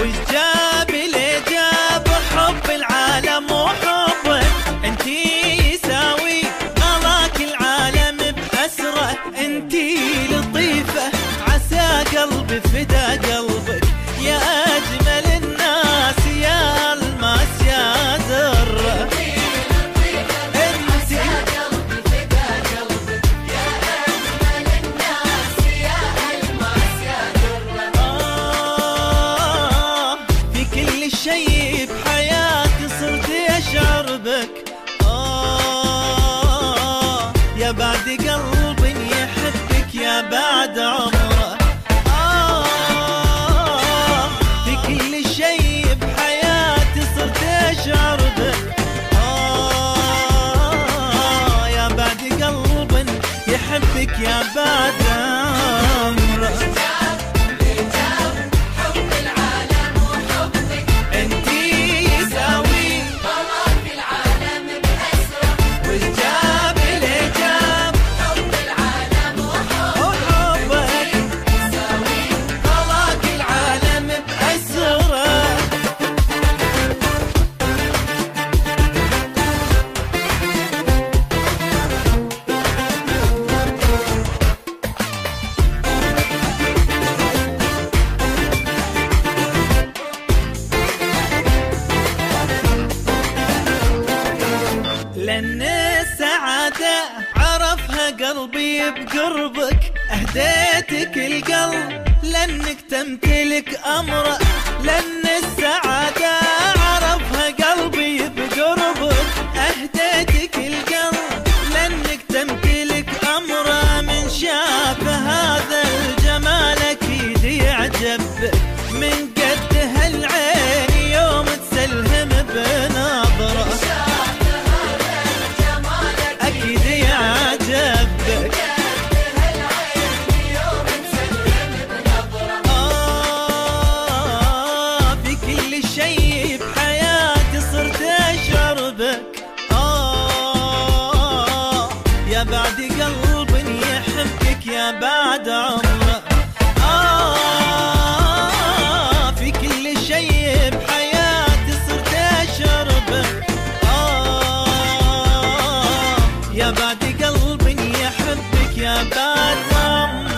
وش جاب لي جاب حب العالم وحبك انتي يساوي غلاك العالم بأسره انتي لطيفة عسى قلبي فدا قلبك يا أجمل الناس يا الماس يا ذرة شي بحياتي صرت أشعر بك يا بعد قلب يحبك يا بعد عمره في كل شي بحياتي صرت أشعر بك يا بعد قلب يحبك يا بعد عمره لأن السعادة عرفها قلبي بقربك أهديتك القلب لأنك تمتلك أمره لأن السعادة عرفها قلبي بقربك أهديتك القلب لأنك تمتلك أمره من شاف هذا الجمال أكيد يعجبك من قد هالعين يوم تسلهم بنظره في كل شي بحياتي صرت أشعر بك يا بعد قلب يحبك يا بعد عمره في كل شي بحياتي صرت أشعر بك يا بعد قلب يحبك يا بعد عمره